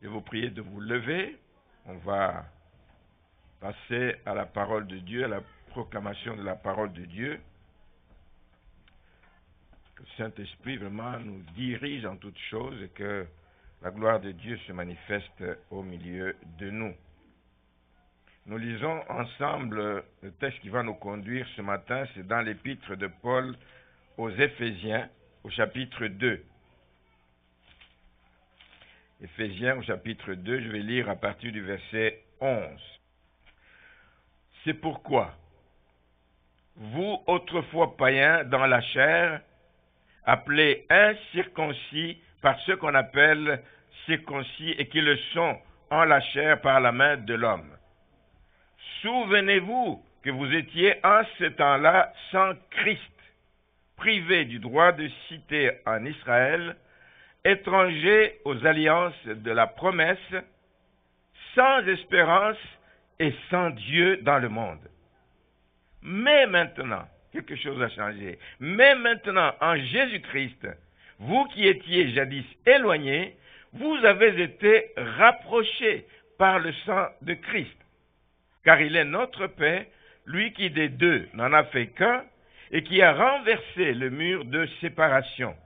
Je vais vous prier de vous lever. On va passer à la parole de Dieu, à la proclamation de la parole de Dieu. Que le Saint-Esprit vraiment nous dirige en toutes choses et que la gloire de Dieu se manifeste au milieu de nous. Nous lisons ensemble le texte qui va nous conduire ce matin, c'est dans l'épître de Paul aux Éphésiens, au chapitre 2. Éphésiens, au chapitre 2, je vais lire à partir du verset 11. C'est pourquoi, vous, autrefois païens dans la chair, appelés incirconcis par ceux qu'on appelle circoncis et qui le sont en la chair par la main de l'homme. Souvenez-vous que vous étiez en ce temps-là sans Christ, privés du droit de cité en Israël, étrangers aux alliances de la promesse, sans espérance et sans Dieu dans le monde. Mais maintenant, quelque chose a changé. Mais maintenant, en Jésus-Christ, vous qui étiez jadis éloignés, vous avez été rapprochés par le sang de Christ. Car il est notre paix, lui qui des deux n'en a fait qu'un, et qui a renversé le mur de séparation,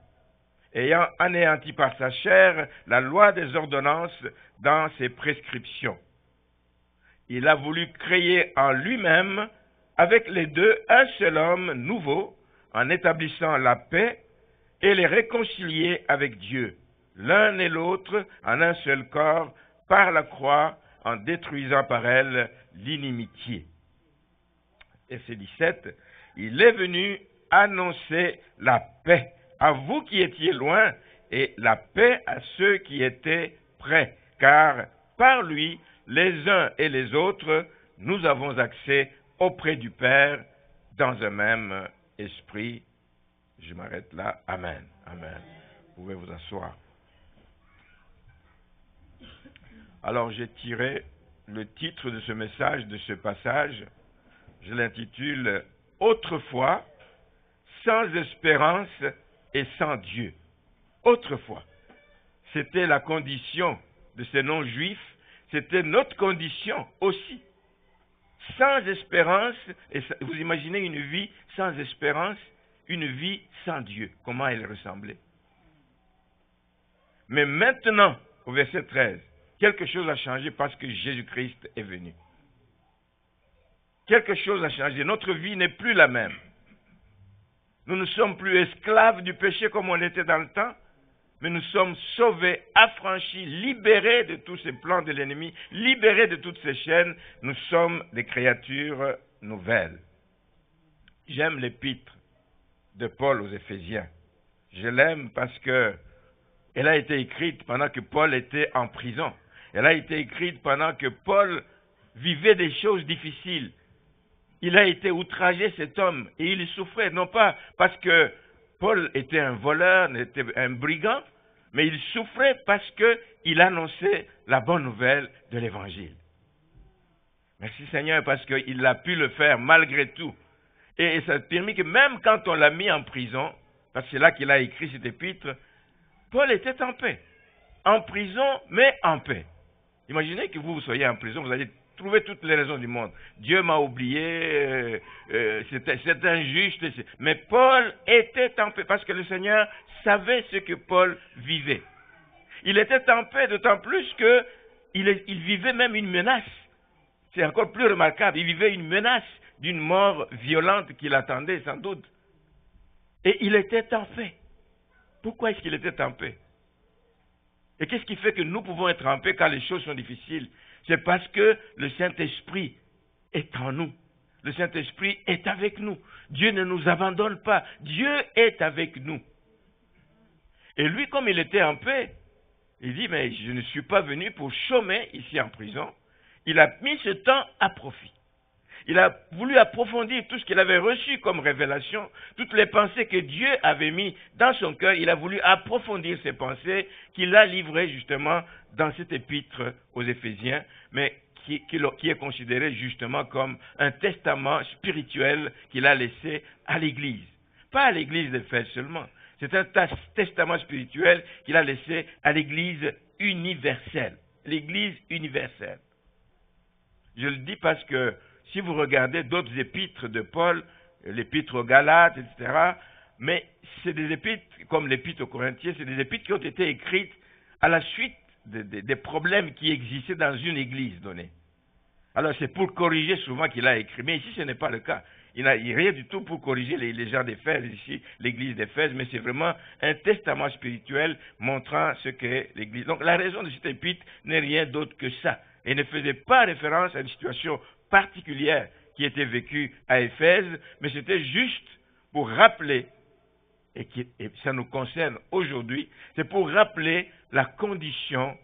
ayant anéanti par sa chair la loi des ordonnances dans ses prescriptions. Il a voulu créer en lui-même, avec les deux, un seul homme nouveau, en établissant la paix, et les réconcilier avec Dieu, l'un et l'autre en un seul corps, par la croix, en détruisant par elle l'inimitié. Verset 17, il est venu annoncer la paix à vous qui étiez loin et la paix à ceux qui étaient près, car par lui, les uns et les autres, nous avons accès auprès du Père dans un même esprit. Je m'arrête là. Amen. Amen. Vous pouvez vous asseoir. Alors, j'ai tiré le titre de ce message, de ce passage. Je l'intitule « Autrefois, sans espérance et sans Dieu ». Autrefois. C'était la condition de ces non-juifs. C'était notre condition aussi. Sans espérance, et vous imaginez une vie sans espérance, une vie sans Dieu. Comment elle ressemblait. Mais maintenant, au verset 13, quelque chose a changé parce que Jésus-Christ est venu. Quelque chose a changé. Notre vie n'est plus la même. Nous ne sommes plus esclaves du péché comme on l'était dans le temps, mais nous sommes sauvés, affranchis, libérés de tous ces plans de l'ennemi, libérés de toutes ces chaînes. Nous sommes des créatures nouvelles. J'aime l'épître de Paul aux Éphésiens. Je l'aime parce que elle a été écrite pendant que Paul était en prison. Elle a été écrite pendant que Paul vivait des choses difficiles. Il a été outragé, cet homme, et il souffrait, non pas parce que Paul était un voleur, était un brigand, mais il souffrait parce qu'il annonçait la bonne nouvelle de l'Évangile. Merci Seigneur, parce qu'il a pu le faire malgré tout. Et ça a permis que même quand on l'a mis en prison, parce que c'est là qu'il a écrit cet épître, Paul était en paix. En prison, mais en paix. Imaginez que vous soyez en prison, vous allez trouver toutes les raisons du monde. Dieu m'a oublié, c'est injuste. Mais Paul était en paix parce que le Seigneur savait ce que Paul vivait. Il était en paix d'autant plus qu'il vivait même une menace. C'est encore plus remarquable. Il vivait une menace d'une mort violente qui l'attendait sans doute. Et il était en paix. Pourquoi est-ce qu'il était en paix? Et qu'est-ce qui fait que nous pouvons être en paix quand les choses sont difficiles? C'est parce que le Saint-Esprit est en nous. Le Saint-Esprit est avec nous. Dieu ne nous abandonne pas. Dieu est avec nous. Et lui, comme il était en paix, il dit, mais je ne suis pas venu pour chômer ici en prison. Il a mis ce temps à profit. Il a voulu approfondir tout ce qu'il avait reçu comme révélation, toutes les pensées que Dieu avait mis dans son cœur. Il a voulu approfondir ces pensées qu'il a livrées justement dans cet épître aux Éphésiens, mais qui est considéré justement comme un testament spirituel qu'il a laissé à l'Église. Pas à l'Église d'Éphèse seulement. C'est un testament spirituel qu'il a laissé à l'Église universelle. L'Église universelle. Je le dis parce que si vous regardez d'autres épîtres de Paul, l'épître aux Galates, etc., mais c'est des épîtres, comme l'épître aux Corinthiens, c'est des épîtres qui ont été écrites à la suite des problèmes qui existaient dans une église donnée. Alors c'est pour corriger souvent qu'il a écrit, mais ici ce n'est pas le cas. Il n'a rien du tout pour corriger les gens d'Éphèse, ici l'église d'Éphèse, mais c'est vraiment un testament spirituel montrant ce qu'est l'église. Donc la raison de cet épître n'est rien d'autre que ça. Et ne faisait pas référence à une situation particulière qui était vécue à Éphèse, mais c'était juste pour rappeler, et ça nous concerne aujourd'hui, c'est pour rappeler la condition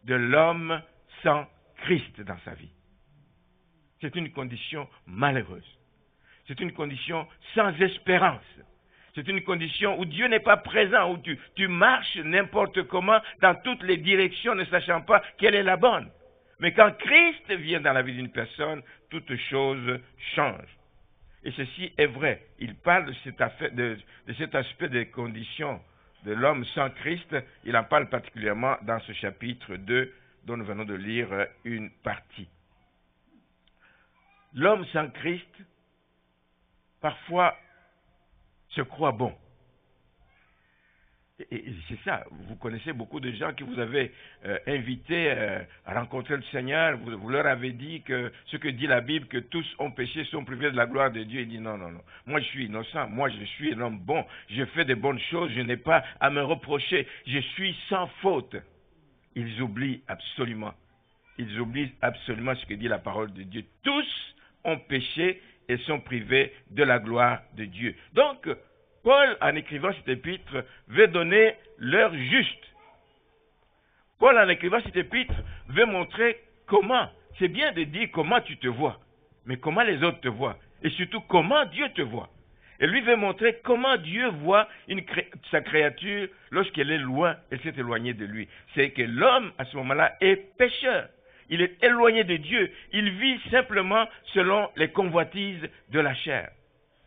de l'homme sans Christ dans sa vie. C'est une condition malheureuse. C'est une condition sans espérance. C'est une condition où Dieu n'est pas présent, où tu marches n'importe comment dans toutes les directions ne sachant pas quelle est la bonne. Mais quand Christ vient dans la vie d'une personne, toute chose change. Et ceci est vrai. Il parle de cet aspect des conditions de l'homme sans Christ. Il en parle particulièrement dans ce chapitre 2 dont nous venons de lire une partie. L'homme sans Christ, parfois, se croit bon. Et c'est ça, vous connaissez beaucoup de gens que vous avez invités à rencontrer le Seigneur, vous leur avez dit que ce que dit la Bible, que tous ont péché, sont privés de la gloire de Dieu. Il dit non, moi je suis innocent, moi je suis un homme bon, je fais de bonnes choses, je n'ai pas à me reprocher, je suis sans faute. Ils oublient absolument ce que dit la parole de Dieu. Tous ont péché et sont privés de la gloire de Dieu. Donc, Paul, en écrivant cet épître, veut donner l'heure juste. Paul, en écrivant cet épître, veut montrer comment. C'est bien de dire comment tu te vois, mais comment les autres te voient. Et surtout, comment Dieu te voit. Et lui veut montrer comment Dieu voit sa créature lorsqu'elle est loin, elle s'est éloignée de lui. C'est que l'homme, à ce moment-là, est pécheur. Il est éloigné de Dieu. Il vit simplement selon les convoitises de la chair.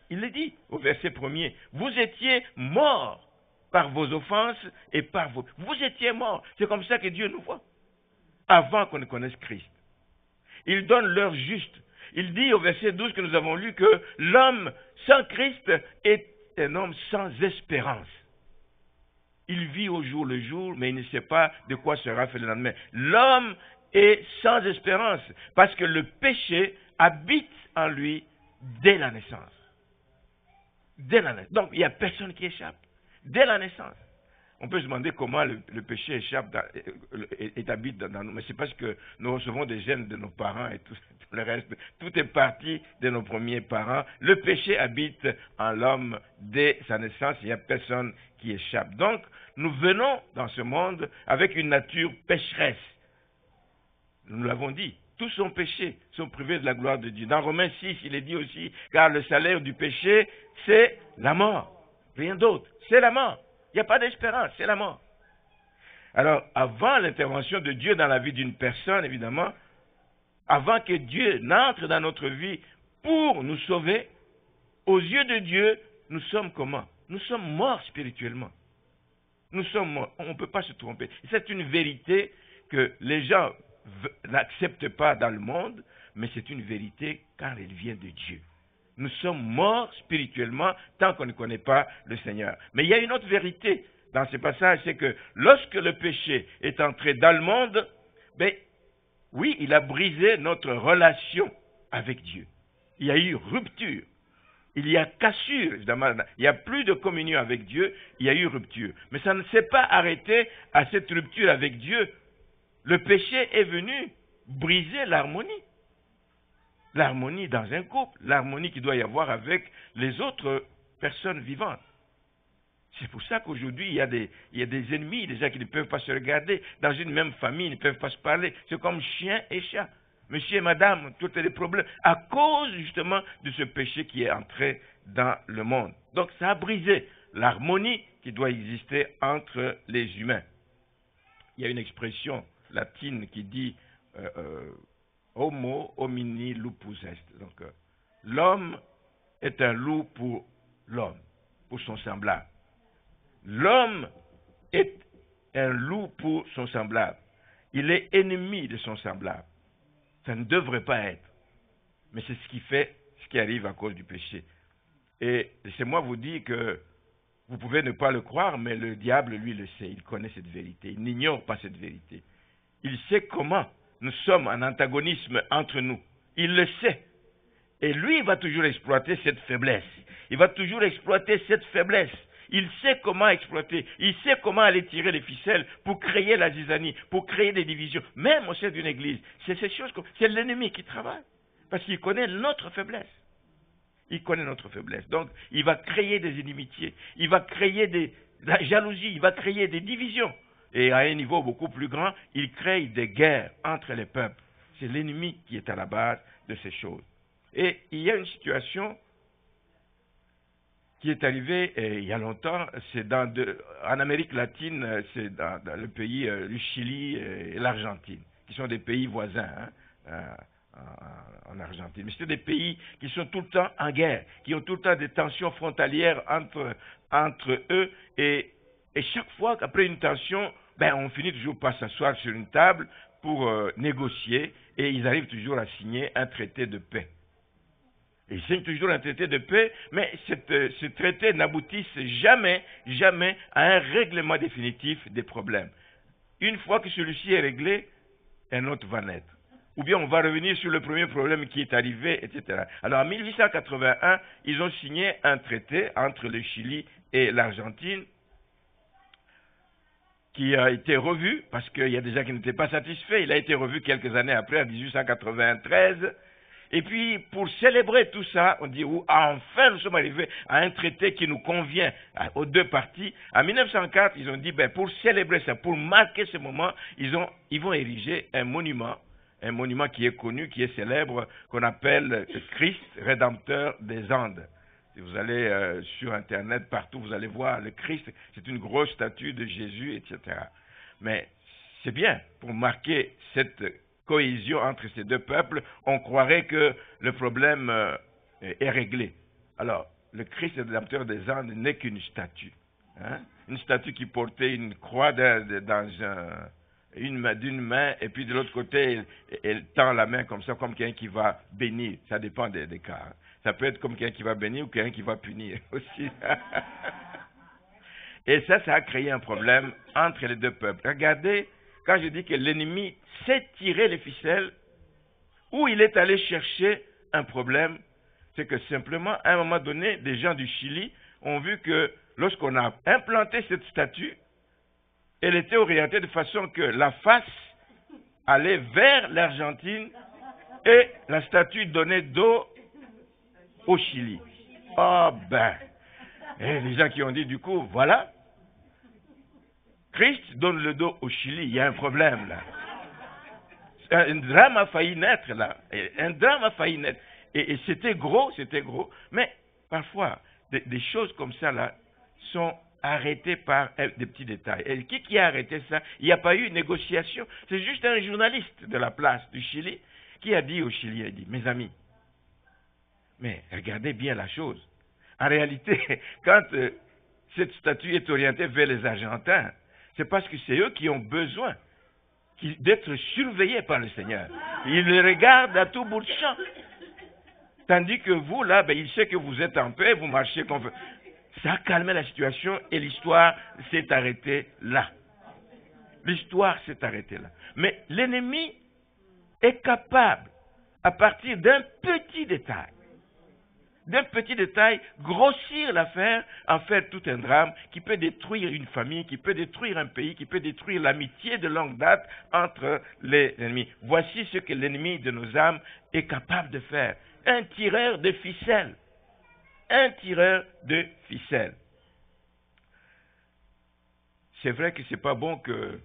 Il le dit au verset 1er. Vous étiez morts par vos offenses et par vos... Vous étiez morts. C'est comme ça que Dieu nous voit. Avant qu'on ne connaisse Christ. Il donne l'heure juste. Il dit au verset 12 que nous avons lu que l'homme sans Christ est un homme sans espérance. Il vit au jour le jour, mais il ne sait pas de quoi sera fait le lendemain. L'homme est sans espérance parce que le péché habite en lui dès la naissance. Dès la naissance. Donc, il n'y a personne qui échappe. Dès la naissance. On peut se demander comment le péché échappe et habite dans nous. Mais c'est parce que nous recevons des gènes de nos parents et tout le reste. Tout est parti de nos premiers parents. Le péché habite en l'homme dès sa naissance. Il n'y a personne qui échappe. Donc, nous venons dans ce monde avec une nature pécheresse. Nous l'avons dit. Tous sont péchés, sont privés de la gloire de Dieu. Dans Romains 6, il est dit aussi, car le salaire du péché, c'est la mort. Rien d'autre, c'est la mort. Il n'y a pas d'espérance, c'est la mort. Alors, avant l'intervention de Dieu dans la vie d'une personne, évidemment, avant que Dieu n'entre dans notre vie pour nous sauver, aux yeux de Dieu, nous sommes comment? Nous sommes morts spirituellement. Nous sommes morts. On ne peut pas se tromper. C'est une vérité que les gens n'acceptent pas dans le monde, mais c'est une vérité car elle vient de Dieu. Nous sommes morts spirituellement tant qu'on ne connaît pas le Seigneur. Mais il y a une autre vérité dans ce passage, c'est que lorsque le péché est entré dans le monde, oui, il a brisé notre relation avec Dieu. Il y a eu rupture. Il y a cassure, évidemment. Il n'y a plus de communion avec Dieu, il y a eu rupture. Mais ça ne s'est pas arrêté à cette rupture avec Dieu. Le péché est venu briser l'harmonie. L'harmonie dans un couple, l'harmonie qu'il doit y avoir avec les autres personnes vivantes. C'est pour ça qu'aujourd'hui, il y a des ennemis, des gens qui ne peuvent pas se regarder. Dans une même famille, ils ne peuvent pas se parler. C'est comme chien et chat. Monsieur et madame, tous les problèmes, à cause justement de ce péché qui est entré dans le monde. Donc ça a brisé l'harmonie qui doit exister entre les humains. Il y a une expression latine qui dit homo homini lupus est. Donc l'homme est un loup pour l'homme, pour son semblable. L'homme est un loup pour son semblable. Il est ennemi de son semblable. Ça ne devrait pas être. Mais c'est ce qui fait, ce qui arrive à cause du péché. Et laissez-moi vous dire que vous pouvez ne pas le croire, mais le diable, lui, le sait. Il connaît cette vérité. Il n'ignore pas cette vérité. Il sait comment nous sommes en antagonisme entre nous. Il le sait. Et lui, il va toujours exploiter cette faiblesse. Il va toujours exploiter cette faiblesse. Il sait comment exploiter. Il sait comment aller tirer les ficelles pour créer la zizanie, pour créer des divisions. Même au sein d'une église. C'est ces choses, c'est l'ennemi qui travaille. Parce qu'il connaît notre faiblesse. Il connaît notre faiblesse. Donc, il va créer des inimitiés. Il va créer de la jalousie. Il va créer des divisions. Et à un niveau beaucoup plus grand, il crée des guerres entre les peuples. C'est l'ennemi qui est à la base de ces choses. Et il y a une situation qui est arrivée il y a longtemps, c'est en Amérique latine, c'est dans le pays, le Chili et l'Argentine, qui sont des pays voisins en Argentine. Mais c'est des pays qui sont tout le temps en guerre, qui ont tout le temps des tensions frontalières entre eux, et chaque fois qu'après une tension, on finit toujours par s'asseoir sur une table pour négocier, et ils arrivent toujours à signer un traité de paix. Ils signent toujours un traité de paix, mais ce traité n'aboutit jamais à un règlement définitif des problèmes. Une fois que celui-ci est réglé, un autre va naître. Ou bien on va revenir sur le premier problème qui est arrivé, etc. Alors en 1881, ils ont signé un traité entre le Chili et l'Argentine qui a été revu, parce qu'il y a des gens qui n'étaient pas satisfaits. Il a été revu quelques années après, en 1893. Et puis, pour célébrer tout ça, on dit, enfin, nous sommes arrivés à un traité qui nous convient aux deux parties. En 1904, ils ont dit, pour célébrer ça, pour marquer ce moment, ils vont ériger un monument qui est connu, qui est célèbre, qu'on appelle Christ, Rédempteur des Andes. Si vous allez sur Internet, partout, vous allez voir le Christ, c'est une grosse statue de Jésus, etc. Mais c'est bien, pour marquer cette cohésion entre ces deux peuples, on croirait que le problème est réglé. Alors, le Christ Rédempteur des Andes n'est qu'une statue. Une statue qui portait une croix d'une main, et puis de l'autre côté, elle tend la main comme ça, comme quelqu'un qui va bénir. Ça dépend des cas. Ça peut être comme quelqu'un qui va bénir ou quelqu'un qui va punir aussi. Et ça a créé un problème entre les deux peuples. Regardez, quand je dis que l'ennemi sait tirer les ficelles, où il est allé chercher un problème, c'est que simplement, à un moment donné, des gens du Chili ont vu que lorsqu'on a implanté cette statue, elle était orientée de façon que la face allait vers l'Argentine et la statue donnait dos au Chili. Et les gens qui ont dit du coup, voilà, Christ donne le dos au Chili, il y a un problème là. Un drame a failli naître là. Un drame a failli naître. Et c'était gros, mais parfois, des choses comme ça là sont arrêtées par des petits détails. Et qui a arrêté ça? Il n'y a pas eu une négociation. C'est juste un journaliste de la place du Chili qui a dit aux Chiliens, il dit, mes amis, mais regardez bien la chose. En réalité, quand cette statue est orientée vers les Argentins, c'est parce que c'est eux qui ont besoin d'être surveillés par le Seigneur. Ils les regardent à tout bout de champ. Tandis que vous, là, il sait que vous êtes en paix, vous marchez comme vous. Ça a calmé la situation et l'histoire s'est arrêtée là. L'histoire s'est arrêtée là. Mais l'ennemi est capable, à partir d'un petit détail, grossir l'affaire, en faire tout un drame qui peut détruire une famille, qui peut détruire un pays, qui peut détruire l'amitié de longue date entre les ennemis. Voici ce que l'ennemi de nos âmes est capable de faire. Un tireur de ficelles. Un tireur de ficelles. C'est vrai que c'est pas bon que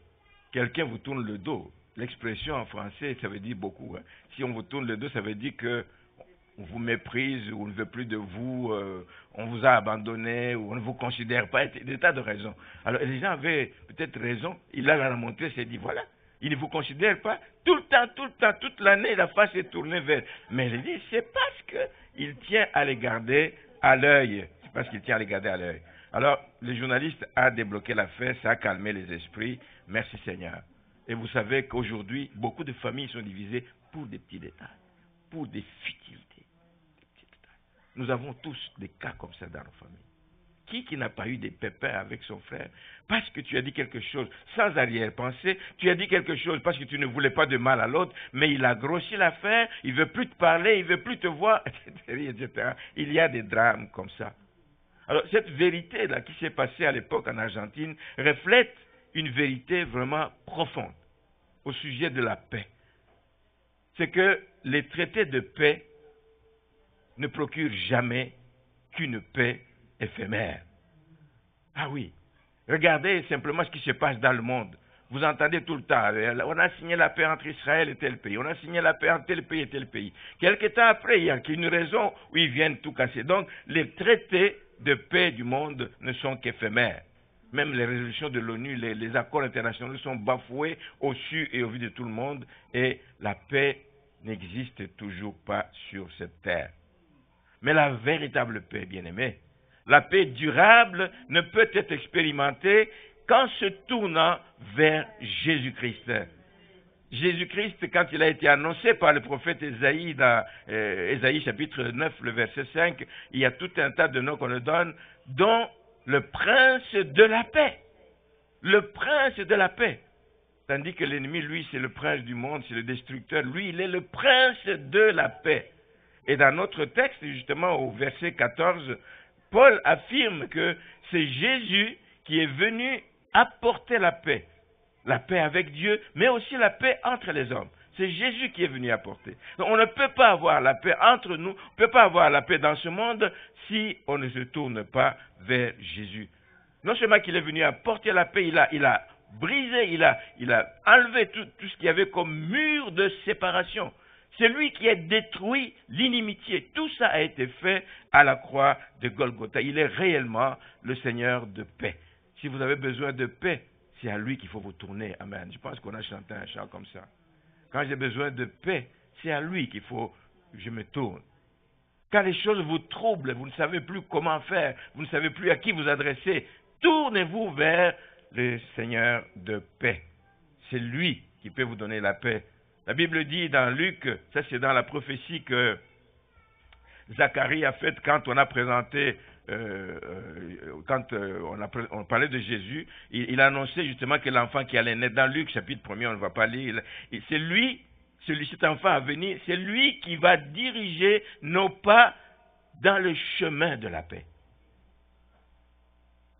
quelqu'un vous tourne le dos. L'expression en français, ça veut dire beaucoup. Si on vous tourne le dos, ça veut dire que on vous méprise, ou on ne veut plus de vous, on vous a abandonné, ou on ne vous considère pas, des tas de raisons. Alors les gens avaient peut-être raison, il a la montré, il s'est dit voilà, il ne vous considère pas, tout le temps, toute l'année, la face est tournée vers. Mais il dit, c'est parce qu'il tient à les garder à l'œil. Alors, le journaliste a débloqué l'affaire, ça a calmé les esprits, merci Seigneur. Et vous savez qu'aujourd'hui, beaucoup de familles sont divisées pour des petits détails, pour des futilités. Nous avons tous des cas comme ça dans nos familles. Qui n'a pas eu des pépins avec son frère parce que tu as dit quelque chose sans arrière-pensée, tu as dit quelque chose parce que tu ne voulais pas de mal à l'autre, mais il a grossi l'affaire, il ne veut plus te parler, il ne veut plus te voir, etc. Il y a des drames comme ça. Alors cette vérité-là qui s'est passée à l'époque en Argentine reflète une vérité vraiment profonde au sujet de la paix. C'est que les traités de paix ne procurent jamais qu'une paix éphémère. Ah oui, regardez simplement ce qui se passe dans le monde. Vous entendez tout le temps, on a signé la paix entre Israël et tel pays, on a signé la paix entre tel pays et tel pays. Quelque temps après, il y a une raison où ils viennent tout casser. Donc, les traités de paix du monde ne sont qu'éphémères. Même les résolutions de l'ONU, les accords internationaux sont bafoués au su et au vu de tout le monde, et la paix n'existe toujours pas sur cette terre. Mais la véritable paix, bien-aimés, la paix durable ne peut être expérimentée qu'en se tournant vers Jésus-Christ. Jésus-Christ, quand il a été annoncé par le prophète Ésaïe, dans Ésaïe chapitre 9, le verset 5, il y a tout un tas de noms qu'on le donne, dont le prince de la paix. Le prince de la paix. Tandis que l'ennemi, lui, c'est le prince du monde, c'est le destructeur. Lui, il est le prince de la paix. Et dans notre texte, justement, au verset 14, Paul affirme que c'est Jésus qui est venu apporter la paix avec Dieu, mais aussi la paix entre les hommes. C'est Jésus qui est venu apporter. Donc, on ne peut pas avoir la paix entre nous, on ne peut pas avoir la paix dans ce monde si on ne se tourne pas vers Jésus. Non seulement qu'il est venu apporter la paix, il a brisé, il a enlevé tout ce qu'il y avait comme mur de séparation. C'est lui qui a détruit l'inimitié. Tout ça a été fait à la croix de Golgotha. Il est réellement le Seigneur de paix. Si vous avez besoin de paix, c'est à lui qu'il faut vous tourner. Amen. Je pense qu'on a chanté un chant comme ça. Quand j'ai besoin de paix, c'est à lui qu'il faut que je me tourne. Quand les choses vous troublent, vous ne savez plus comment faire, vous ne savez plus à qui vous adresser, tournez-vous vers le Seigneur de paix. C'est lui qui peut vous donner la paix. La Bible dit dans Luc, ça c'est dans la prophétie que Zacharie a faite quand on a présenté, on parlait de Jésus, il a annoncé justement que l'enfant qui allait naître, dans Luc chapitre 1er, on ne va pas lire, c'est lui, cet enfant à venir, c'est lui qui va diriger nos pas dans le chemin de la paix.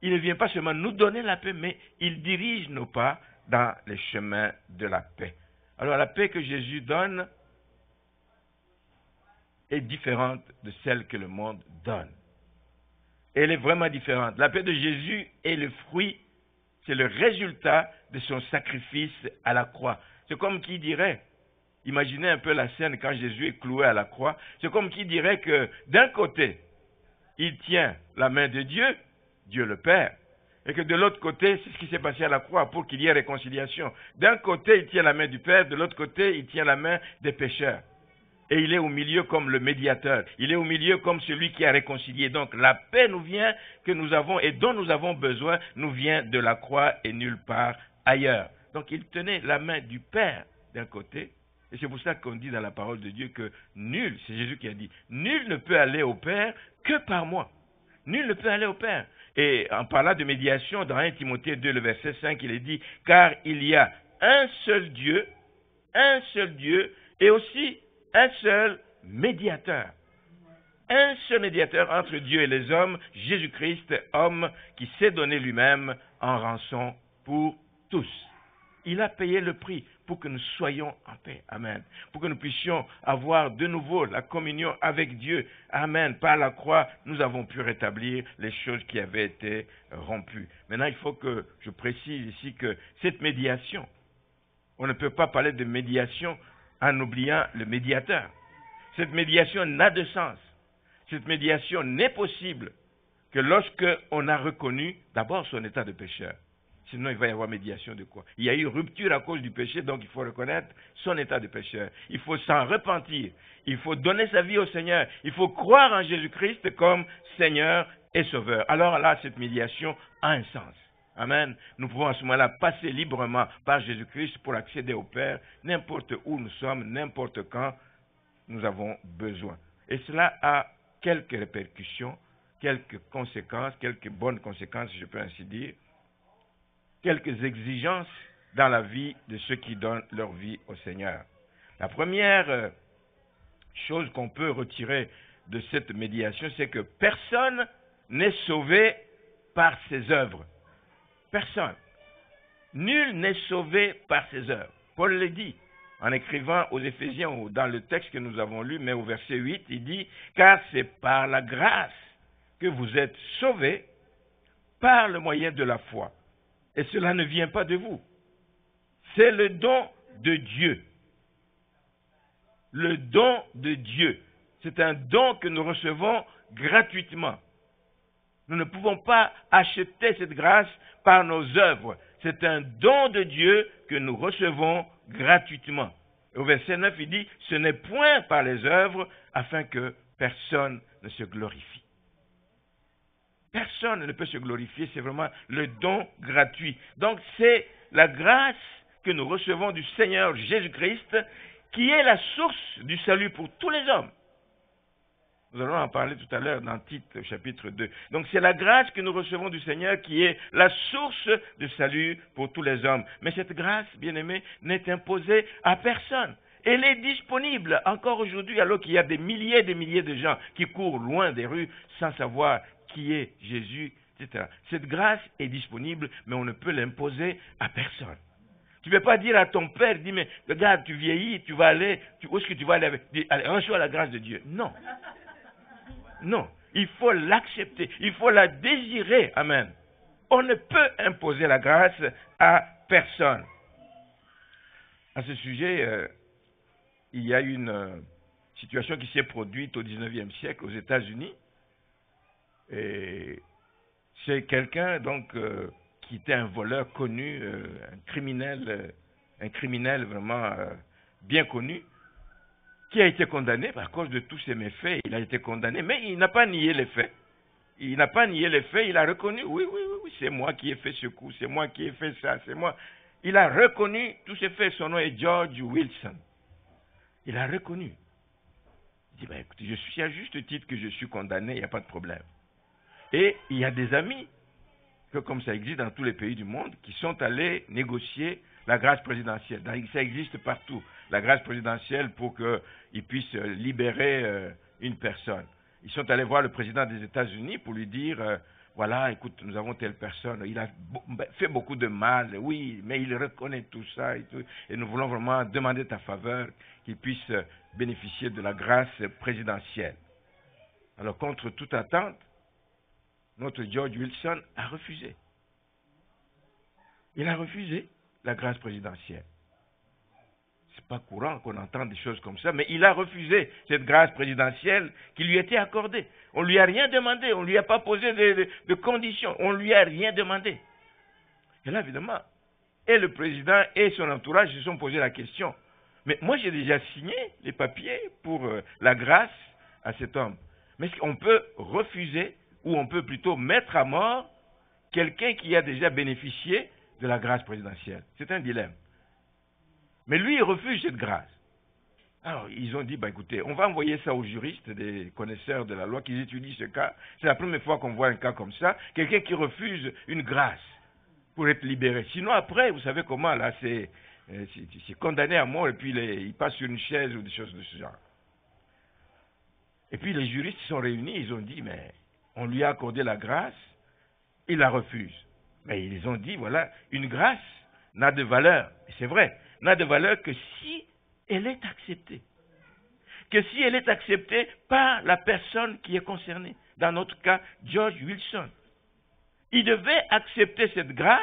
Il ne vient pas seulement nous donner la paix, mais il dirige nos pas dans le chemin de la paix. Alors la paix que Jésus donne est différente de celle que le monde donne. Elle est vraiment différente. La paix de Jésus est le fruit, c'est le résultat de son sacrifice à la croix. C'est comme qui dirait, imaginez un peu la scène quand Jésus est cloué à la croix, c'est comme qui dirait que d'un côté, il tient la main de Dieu, Dieu le Père, et que de l'autre côté, c'est ce qui s'est passé à la croix pour qu'il y ait réconciliation. D'un côté, il tient la main du Père, de l'autre côté, il tient la main des pécheurs. Et il est au milieu comme le médiateur. Il est au milieu comme celui qui a réconcilié. Donc la paix nous vient, que nous avons et dont nous avons besoin, nous vient de la croix et nulle part ailleurs. Donc il tenait la main du Père d'un côté. Et c'est pour ça qu'on dit dans la parole de Dieu que nul, c'est Jésus qui a dit, nul ne peut aller au Père que par moi. Nul ne peut aller au Père. Et en parlant de médiation, dans 1 Timothée 2, le verset 5, il est dit, car il y a un seul Dieu, et aussi un seul médiateur. Un seul médiateur entre Dieu et les hommes, Jésus-Christ, homme qui s'est donné lui-même en rançon pour tous. Il a payé le prix pour que nous soyons en paix. Amen. Pour que nous puissions avoir de nouveau la communion avec Dieu. Amen. Par la croix, nous avons pu rétablir les choses qui avaient été rompues. Maintenant, il faut que je précise ici que cette médiation, on ne peut pas parler de médiation en oubliant le médiateur. Cette médiation n'a de sens. Cette médiation n'est possible que lorsque on a reconnu d'abord son état de pécheur. Sinon, il va y avoir médiation de quoi? Il y a eu rupture à cause du péché, donc il faut reconnaître son état de pécheur. Il faut s'en repentir. Il faut donner sa vie au Seigneur. Il faut croire en Jésus-Christ comme Seigneur et Sauveur. Alors là, cette médiation a un sens. Amen. Nous pouvons à ce moment-là passer librement par Jésus-Christ pour accéder au Père, n'importe où nous sommes, n'importe quand nous avons besoin. Et cela a quelques répercussions, quelques conséquences, quelques bonnes conséquences, je peux ainsi dire, quelques exigences dans la vie de ceux qui donnent leur vie au Seigneur. La première chose qu'on peut retirer de cette médiation, c'est que personne n'est sauvé par ses œuvres. Personne. Nul n'est sauvé par ses œuvres. Paul le dit en écrivant aux Éphésiens, ou dans le texte que nous avons lu, mais au verset 8, il dit « Car c'est par la grâce que vous êtes sauvés par le moyen de la foi. Et cela ne vient pas de vous. C'est le don de Dieu. » Le don de Dieu. C'est un don que nous recevons gratuitement. Nous ne pouvons pas acheter cette grâce par nos œuvres. C'est un don de Dieu que nous recevons gratuitement. Et au verset 9, il dit, ce n'est point par les œuvres afin que personne ne se glorifie. Personne ne peut se glorifier, c'est vraiment le don gratuit. Donc c'est la grâce que nous recevons du Seigneur Jésus-Christ qui est la source du salut pour tous les hommes. Nous allons en parler tout à l'heure dans Tite, chapitre 2. Donc c'est la grâce que nous recevons du Seigneur qui est la source de salut pour tous les hommes. Mais cette grâce, bien-aimée, n'est imposée à personne. Elle est disponible encore aujourd'hui, alors qu'il y a des milliers et des milliers de gens qui courent loin des rues sans savoir qui est Jésus, etc. Cette grâce est disponible, mais on ne peut l'imposer à personne. Tu ne peux pas dire à ton père, dis, mais regarde, tu vieillis, tu vas aller, où est-ce que tu vas aller avec, allez, reçois la grâce de Dieu. Non. Non, il faut l'accepter, il faut la désirer, amen. On ne peut imposer la grâce à personne. À ce sujet, il y a une situation qui s'est produite au 19e siècle aux États-Unis. Et c'est quelqu'un donc qui était un voleur connu, un criminel vraiment bien connu, qui a été condamné à cause de tous ses méfaits. Il a été condamné, mais il n'a pas nié les faits. Il n'a pas nié les faits, il a reconnu, oui, c'est moi qui ai fait ce coup, c'est moi qui ai fait ça, c'est moi. Il a reconnu tous ces faits, son nom est George Wilson. Il a reconnu. Il dit, écoutez, je suis à juste titre que je suis condamné, il n'y a pas de problème. Et il y a des amis, que comme ça existe dans tous les pays du monde, qui sont allés négocier la grâce présidentielle. Ça existe partout, la grâce présidentielle pour qu'ils puissent libérer une personne. Ils sont allés voir le président des États-Unis pour lui dire, voilà, écoute, nous avons telle personne, il a fait beaucoup de mal, oui, mais il reconnaît tout ça et nous voulons vraiment demander ta faveur, qu'il puisse bénéficier de la grâce présidentielle. Alors, contre toute attente, notre George Wilson a refusé. Il a refusé la grâce présidentielle. C'est pas courant qu'on entende des choses comme ça, mais il a refusé cette grâce présidentielle qui lui était accordée. On lui a rien demandé, on lui a pas posé de conditions, on lui a rien demandé. Et là, évidemment, et le président et son entourage se sont posé la question. Mais moi, j'ai déjà signé les papiers pour la grâce à cet homme. Mais est-ce qu'on peut refuser ou on peut plutôt mettre à mort quelqu'un qui a déjà bénéficié de la grâce présidentielle? C'est un dilemme. Mais lui, il refuse cette grâce. Alors, ils ont dit, écoutez, on va envoyer ça aux juristes, des connaisseurs de la loi, qui étudient ce cas. C'est la première fois qu'on voit un cas comme ça. Quelqu'un qui refuse une grâce pour être libéré. Sinon, après, vous savez comment, là, c'est condamné à mort et puis il passe sur une chaise ou des choses de ce genre. Et puis, les juristes sont réunis, ils ont dit, mais on lui a accordé la grâce, il la refuse. Mais ils ont dit, voilà, une grâce n'a de valeur, et c'est vrai, n'a de valeur que si elle est acceptée. Que si elle est acceptée par la personne qui est concernée. Dans notre cas, George Wilson. Il devait accepter cette grâce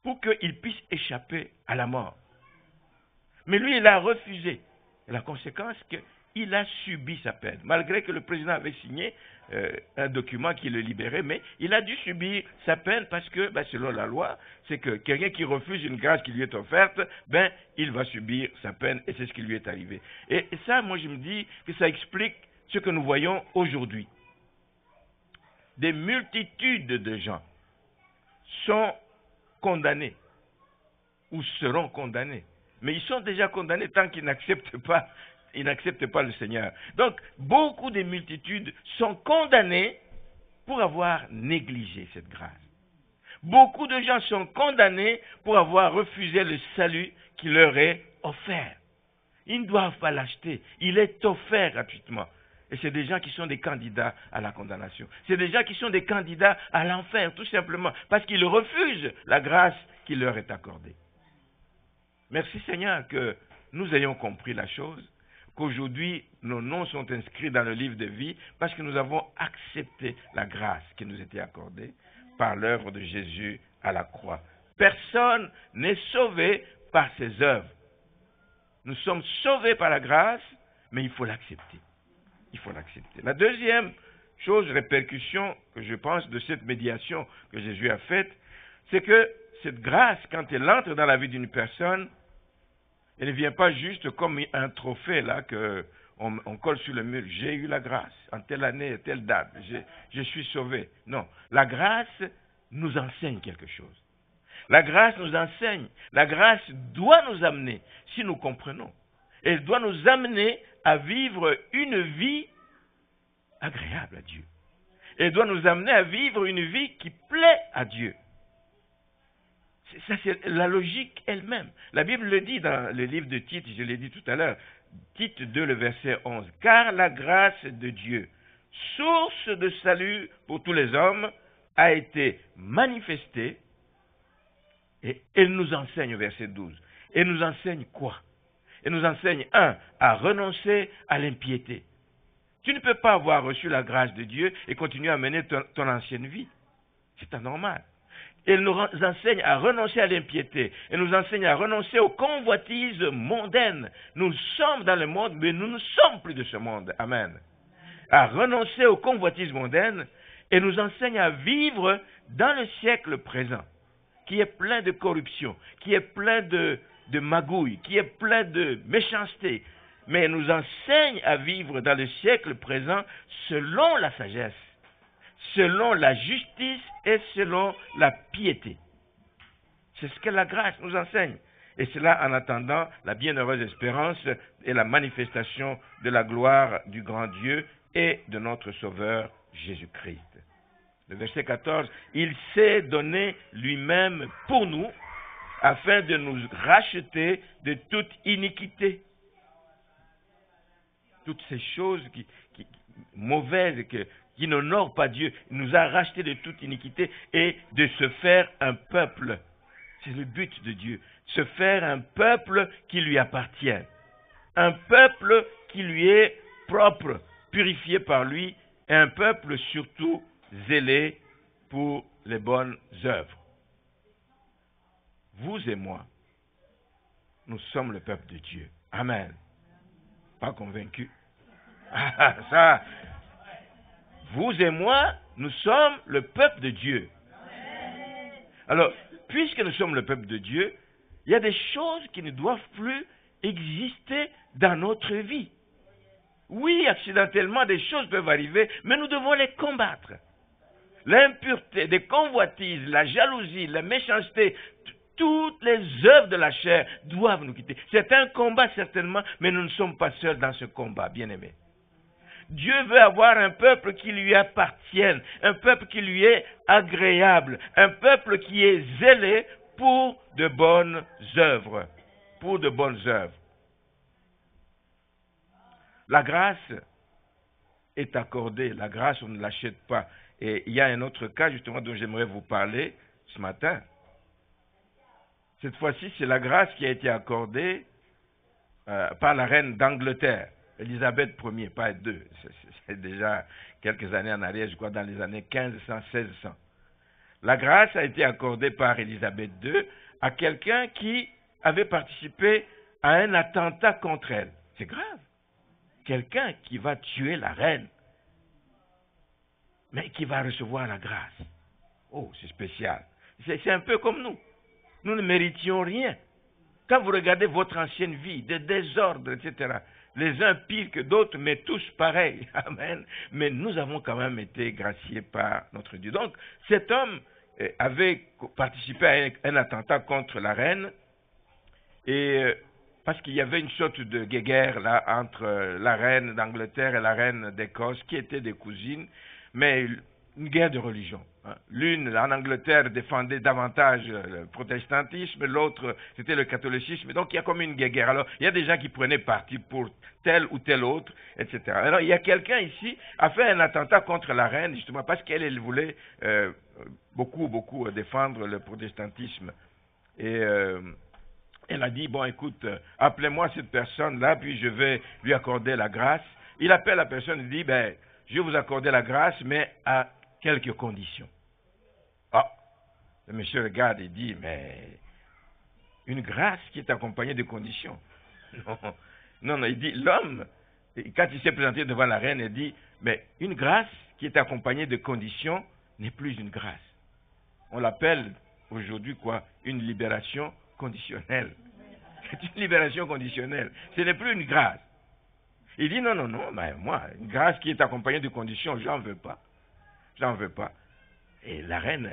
pour qu'il puisse échapper à la mort. Mais lui, il a refusé. Et la conséquence, qu'il a subi sa peine. Malgré que le président avait signé un document qui le libérait, mais il a dû subir sa peine parce que, selon la loi, c'est que quelqu'un qui refuse une grâce qui lui est offerte, il va subir sa peine et c'est ce qui lui est arrivé. Et ça, moi, je me dis que ça explique ce que nous voyons aujourd'hui. Des multitudes de gens sont condamnés ou seront condamnés. Mais ils sont déjà condamnés tant qu'ils n'acceptent pas le Seigneur. Donc, beaucoup de multitudes sont condamnées pour avoir négligé cette grâce. Beaucoup de gens sont condamnés pour avoir refusé le salut qui leur est offert. Ils ne doivent pas l'acheter. Il est offert gratuitement. Et c'est des gens qui sont des candidats à la condamnation. C'est des gens qui sont des candidats à l'enfer, tout simplement, parce qu'ils refusent la grâce qui leur est accordée. Merci Seigneur que nous ayons compris la chose, qu'aujourd'hui nos noms sont inscrits dans le livre de vie parce que nous avons accepté la grâce qui nous était accordée par l'œuvre de Jésus à la croix. Personne n'est sauvé par ses œuvres. Nous sommes sauvés par la grâce, mais il faut l'accepter. Il faut l'accepter. La deuxième chose, répercussion que je pense de cette médiation que Jésus a faite, c'est que cette grâce, quand elle entre dans la vie d'une personne, elle ne vient pas juste comme un trophée là qu'on colle sur le mur. J'ai eu la grâce en telle année, telle date. Je suis sauvé. Non, la grâce nous enseigne quelque chose. La grâce nous enseigne. La grâce doit nous amener, si nous comprenons. Elle doit nous amener à vivre une vie agréable à Dieu. Elle doit nous amener à vivre une vie qui plaît à Dieu. Ça, c'est la logique elle-même. La Bible le dit dans le livre de Tite, je l'ai dit tout à l'heure, Tite 2, le verset 11. « Car la grâce de Dieu, source de salut pour tous les hommes, a été manifestée. » Et elle nous enseigne, au verset 12. Elle nous enseigne quoi? Elle nous enseigne, 1, à renoncer à l'impiété. Tu ne peux pas avoir reçu la grâce de Dieu et continuer à mener ton ancienne vie. C'est anormal. Elle nous enseigne à renoncer à l'impiété. Elle nous enseigne à renoncer aux convoitises mondaines. Nous sommes dans le monde, mais nous ne sommes plus de ce monde. Amen. À renoncer aux convoitises mondaines et nous enseigne à vivre dans le siècle présent, qui est plein de corruption, qui est plein de magouilles, qui est plein de méchanceté. Mais elle nous enseigne à vivre dans le siècle présent selon la sagesse, selon la justice et selon la piété. C'est ce que la grâce nous enseigne. Et cela en attendant la bienheureuse espérance et la manifestation de la gloire du grand Dieu et de notre Sauveur Jésus-Christ. Le verset 14, « Il s'est donné lui-même pour nous, afin de nous racheter de toute iniquité. » Toutes ces choses mauvaises, qui n'honorent pas Dieu, il nous a rachetés de toute iniquité et de se faire un peuple. C'est le but de Dieu, se faire un peuple qui lui appartient. Un peuple qui lui est propre, purifié par lui, et un peuple surtout zélé pour les bonnes œuvres. Vous et moi, nous sommes le peuple de Dieu. Amen. Pas convaincu? Ah, ça. Vous et moi, nous sommes le peuple de Dieu. Alors, puisque nous sommes le peuple de Dieu, il y a des choses qui ne doivent plus exister dans notre vie. Oui, accidentellement, des choses peuvent arriver, mais nous devons les combattre. L'impureté, des convoitises, la jalousie, la méchanceté, toutes les œuvres de la chair doivent nous quitter. C'est un combat certainement, mais nous ne sommes pas seuls dans ce combat, bien-aimés. Dieu veut avoir un peuple qui lui appartienne, un peuple qui lui est agréable, un peuple qui est zélé pour de bonnes œuvres. Pour de bonnes œuvres. La grâce est accordée, la grâce on ne l'achète pas. Et il y a un autre cas justement dont j'aimerais vous parler ce matin. Cette fois-ci, c'est la grâce qui a été accordée par la reine d'Angleterre, Élisabeth Ier, pas II. C'est déjà quelques années en arrière, je crois dans les années 1500-1600. La grâce a été accordée par Élisabeth II à quelqu'un qui avait participé à un attentat contre elle. C'est grave. Quelqu'un qui va tuer la reine, mais qui va recevoir la grâce. Oh, c'est spécial. C'est un peu comme nous. Nous ne méritions rien. Quand vous regardez votre ancienne vie, des désordres, etc., les uns pires que d'autres, mais tous pareils. Amen. Mais nous avons quand même été graciés par notre Dieu. Donc, cet homme avait participé à un attentat contre la reine, et parce qu'il y avait une sorte de guéguerre là entre la reine d'Angleterre et la reine d'Écosse, qui étaient des cousines, mais une guerre de religion. L'une, en Angleterre, défendait davantage le protestantisme, l'autre, c'était le catholicisme. Donc, il y a comme une guerre. Alors, il y a des gens qui prenaient parti pour tel ou tel autre, etc. Alors, il y a quelqu'un ici a fait un attentat contre la reine, justement, parce qu'elle voulait beaucoup défendre le protestantisme. Et elle a dit, bon, écoute, appelez-moi cette personne-là, puis je vais lui accorder la grâce. Il appelle la personne et dit, ben, je vais vous accorder la grâce, mais à quelques conditions. Ah, le monsieur regarde et dit, mais une grâce qui est accompagnée de conditions. Non, il dit, l'homme, quand il s'est présenté devant la reine, il dit, mais une grâce qui est accompagnée de conditions n'est plus une grâce. On l'appelle aujourd'hui quoi? Une libération conditionnelle. C'est une libération conditionnelle. Ce n'est plus une grâce. Il dit, non, mais moi, une grâce qui est accompagnée de conditions, j'en veux pas. J'en veux pas. Et la reine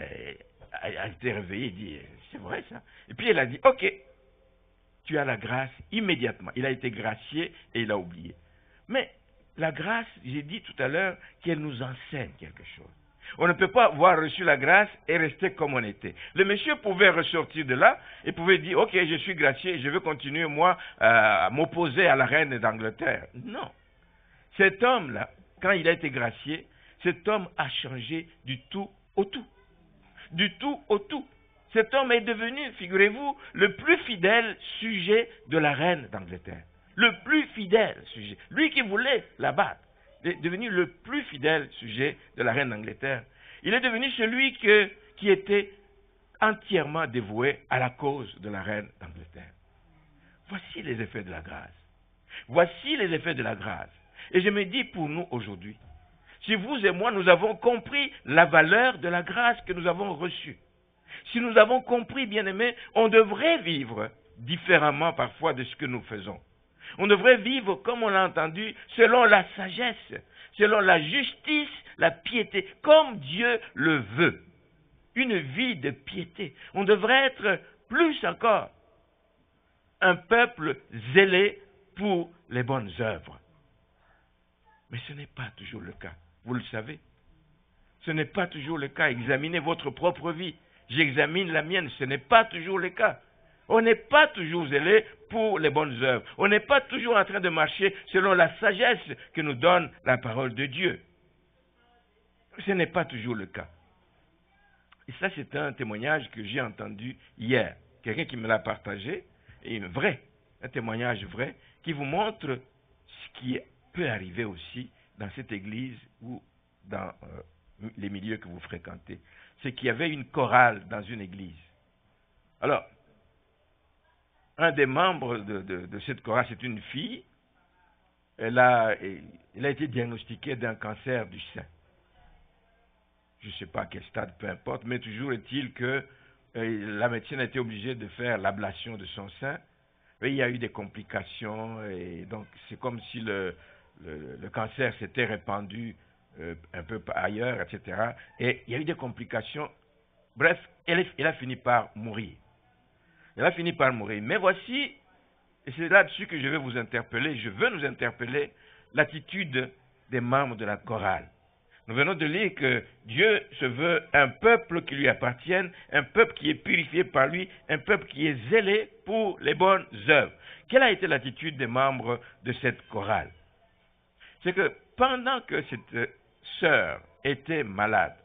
a été réveillée et dit, c'est vrai ça. Et puis elle a dit, ok, tu as la grâce immédiatement. Il a été gracié et il a oublié. Mais la grâce, j'ai dit tout à l'heure qu'elle nous enseigne quelque chose. On ne peut pas avoir reçu la grâce et rester comme on était. Le monsieur pouvait ressortir de là et pouvait dire, ok, je suis gracié, je veux continuer moi à m'opposer à la reine d'Angleterre. Non. Cet homme-là, quand il a été gracié, cet homme a changé du tout au tout. Du tout au tout. Cet homme est devenu, figurez-vous, le plus fidèle sujet de la reine d'Angleterre. Le plus fidèle sujet. Lui qui voulait la battre est devenu le plus fidèle sujet de la reine d'Angleterre. Il est devenu celui qui était entièrement dévoué à la cause de la reine d'Angleterre. Voici les effets de la grâce. Voici les effets de la grâce. Et je me dis pour nous aujourd'hui, si vous et moi, nous avons compris la valeur de la grâce que nous avons reçue, si nous avons compris, bien-aimés, on devrait vivre différemment parfois de ce que nous faisons. On devrait vivre, comme on l'a entendu, selon la sagesse, selon la justice, la piété, comme Dieu le veut. Une vie de piété. On devrait être plus encore un peuple zélé pour les bonnes œuvres. Mais ce n'est pas toujours le cas, vous le savez. Ce n'est pas toujours le cas. Examinez votre propre vie. J'examine la mienne, ce n'est pas toujours le cas. On n'est pas toujours zélé pour les bonnes œuvres. On n'est pas toujours en train de marcher selon la sagesse que nous donne la parole de Dieu. Ce n'est pas toujours le cas. Et ça, c'est un témoignage que j'ai entendu hier. Quelqu'un qui me l'a partagé, et un témoignage vrai, qui vous montre ce qui peut arriver aussi dans cette église ou dans les milieux que vous fréquentez. C'est qu'il y avait une chorale dans une église. Alors, un des membres de cette chorale, c'est une fille. Elle a été diagnostiquée d'un cancer du sein. Je ne sais pas à quel stade, peu importe, mais toujours est-il que la médecine a été obligée de faire l'ablation de son sein. Et il y a eu des complications, et donc c'est comme si le cancer s'était répandu un peu ailleurs, etc. Et il y a eu des complications. Bref, elle a fini par mourir. Elle a fini par mourir. Mais voici, et c'est là-dessus que je vais vous interpeller, je veux nous interpeller, l'attitude des membres de la chorale. Nous venons de lire que Dieu se veut un peuple qui lui appartienne, un peuple qui est purifié par lui, un peuple qui est zélé pour les bonnes œuvres. Quelle a été l'attitude des membres de cette chorale? C'est que pendant que cette sœur était malade,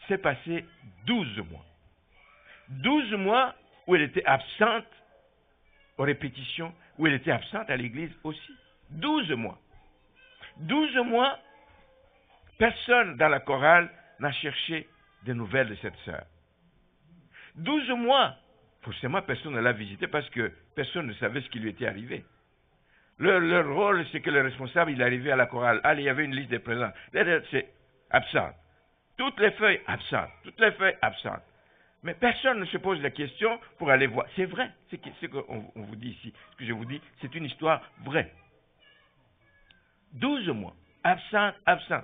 s'est passé 12 mois. 12 mois où elle était absente aux répétitions, où elle était absente à l'église aussi. 12 mois. 12 mois, personne dans la chorale n'a cherché des nouvelles de cette sœur. 12 mois, forcément personne ne l'a visitée parce que personne ne savait ce qui lui était arrivé. Leur rôle, c'est que le responsable, il arrivait à la chorale. Allez, il y avait une liste de présents. C'est absent. Toutes les feuilles absentes. Toutes les feuilles absentes. Mais personne ne se pose la question pour aller voir. C'est vrai, c'est ce qu'on vous dit ici. Ce que je vous dis, c'est une histoire vraie. 12 mois, absent.